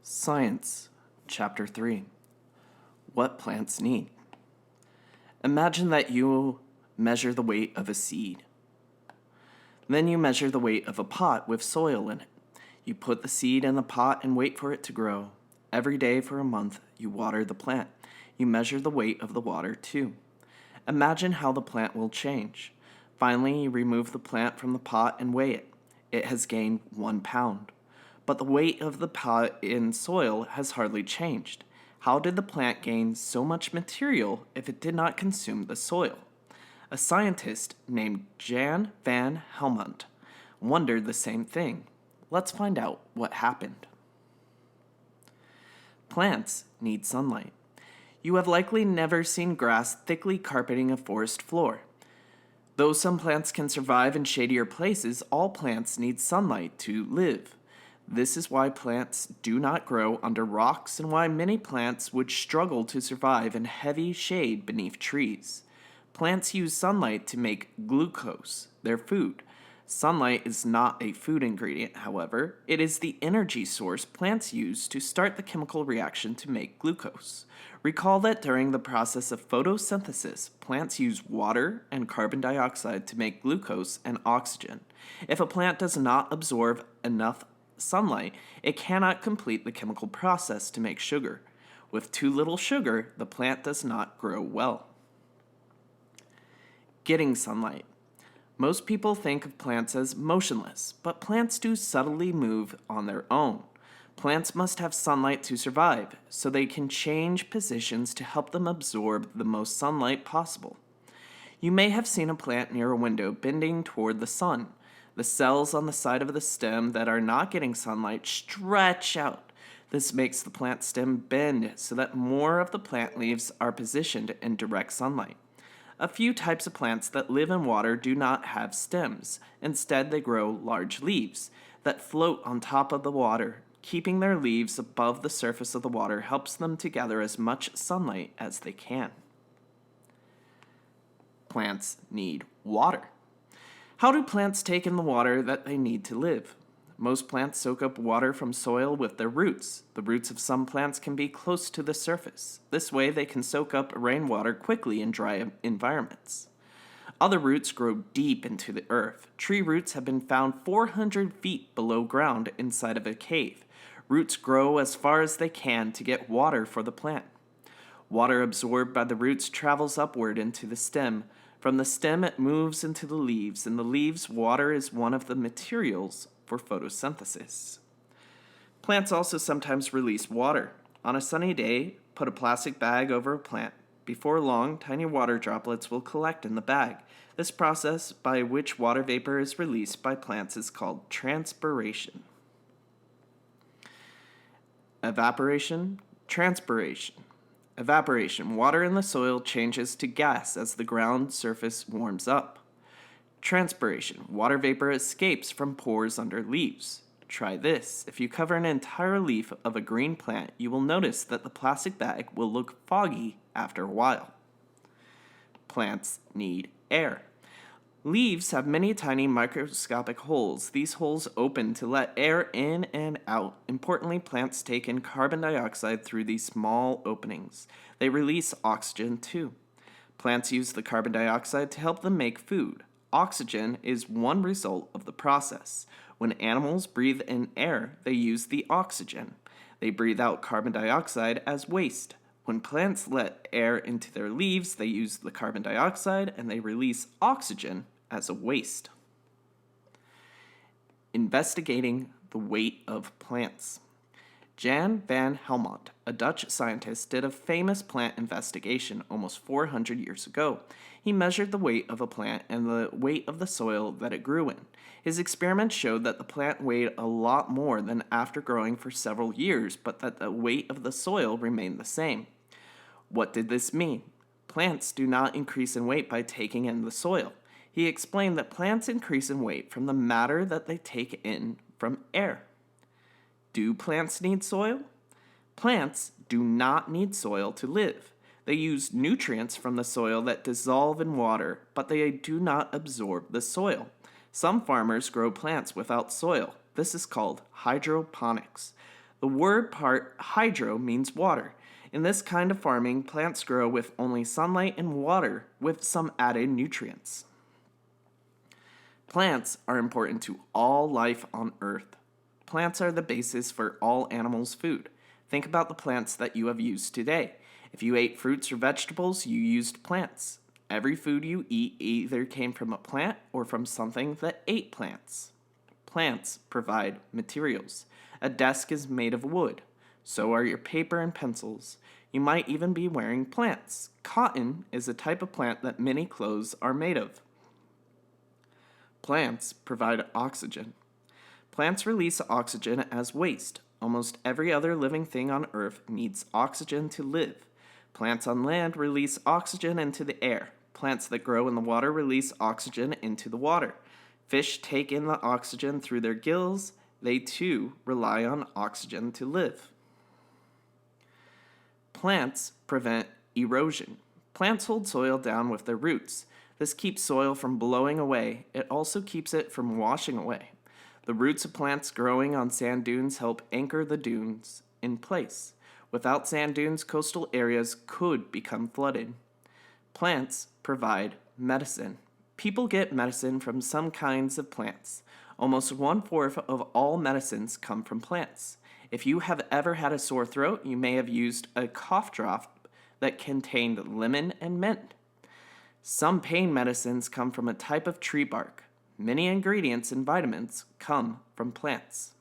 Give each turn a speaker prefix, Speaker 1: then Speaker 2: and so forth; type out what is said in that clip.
Speaker 1: Science, Chapter 3. What plants need. Imagine that you measure the weight of a seed. Then you measure the weight of a pot with soil in it. You put the seed in the pot and wait for it to grow. Every day for a month, you water the plant. You measure the weight of the water too. Imagine how the plant will change. Finally, you remove the plant from the pot and weigh it. It has gained 1 pound. But the weight of the pot in soil has hardly changed. How did the plant gain so much material if it did not consume the soil? A scientist named Jan van Helmont wondered the same thing. Let's find out what happened. Plants need sunlight. You have likely never seen grass thickly carpeting a forest floor. Though some plants can survive in shadier places, all plants need sunlight to live. This is why plants do not grow under rocks and why many plants would struggle to survive in heavy shade beneath trees. Plants use sunlight to make glucose, their food. Sunlight is not a food ingredient, however. It is the energy source plants use to start the chemical reaction to make glucose. Recall that during the process of photosynthesis, plants use water and carbon dioxide to make glucose and oxygen. If a plant does not absorb enough sunlight, it cannot complete the chemical process to make sugar. With too little sugar, the plant does not grow well. Getting sunlight. Most people think of plants as motionless, but plants do subtly move on their own. Plants must have sunlight to survive, so they can change positions to help them absorb the most sunlight possible. You may have seen a plant near a window bending toward the sun. The cells on the side of the stem that are not getting sunlight stretch out. This makes the plant stem bend so that more of the plant leaves are positioned in direct sunlight. A few types of plants that live in water do not have stems. Instead, they grow large leaves that float on top of the water. Keeping their leaves above the surface of the water helps them to gather as much sunlight as they can. Plants need water. How do plants take in the water that they need to live? Most plants soak up water from soil with their roots. The roots of some plants can be close to the surface. This way they can soak up rainwater quickly in dry environments. Other roots grow deep into the earth. Tree roots have been found 400 feet below ground inside of a cave. Roots grow as far as they can to get water for the plant. Water absorbed by the roots travels upward into the stem. From the stem, it moves into the leaves. In the leaves, water is one of the materials for photosynthesis. Plants also sometimes release water. On a sunny day, put a plastic bag over a plant. Before long, tiny water droplets will collect in the bag. This process by which water vapor is released by plants is called transpiration. Evaporation, transpiration. Evaporation. Water in the soil changes to gas as the ground surface warms up. Transpiration. Water vapor escapes from pores under leaves. Try this. If you cover an entire leaf of a green plant, you will notice that the plastic bag will look foggy after a while. Plants need air. Leaves have many tiny microscopic holes. These holes open to let air in and out. Importantly, plants take in carbon dioxide through these small openings. They release oxygen too. Plants use the carbon dioxide to help them make food. Oxygen is one result of the process. When animals breathe in air, they use the oxygen. They breathe out carbon dioxide as waste. When plants let air into their leaves, they use the carbon dioxide and they release oxygen as a waste. Investigating the weight of plants. Jan van Helmont, a Dutch scientist, did a famous plant investigation almost 400 years ago. He measured the weight of a plant and the weight of the soil that it grew in. His experiments showed that the plant weighed a lot more than after growing for several years, but that the weight of the soil remained the same. What did this mean? Plants do not increase in weight by taking in the soil. He explained that plants increase in weight from the matter that they take in from air. Do plants need soil? Plants do not need soil to live. They use nutrients from the soil that dissolve in water, but they do not absorb the soil. Some farmers grow plants without soil. This is called hydroponics. The word part hydro means water. In this kind of farming, plants grow with only sunlight and water with some added nutrients. Plants are important to all life on Earth. Plants are the basis for all animals' food. Think about the plants that you have used today. If you ate fruits or vegetables, you used plants. Every food you eat either came from a plant or from something that ate plants. Plants provide materials. A desk is made of wood. So are your paper and pencils. You might even be wearing plants. Cotton is a type of plant that many clothes are made of. Plants provide oxygen. Plants release oxygen as waste. Almost every other living thing on Earth needs oxygen to live. Plants on land release oxygen into the air. Plants that grow in the water release oxygen into the water. Fish take in the oxygen through their gills. They too rely on oxygen to live. Plants prevent erosion. Plants hold soil down with their roots. This keeps soil from blowing away. It also keeps it from washing away. The roots of plants growing on sand dunes help anchor the dunes in place. Without sand dunes, coastal areas could become flooded. Plants provide medicine. People get medicine from some kinds of plants. Almost 1/4 of all medicines come from plants. If you have ever had a sore throat, you may have used a cough drop that contained lemon and mint. Some pain medicines come from a type of tree bark. Many ingredients and vitamins come from plants.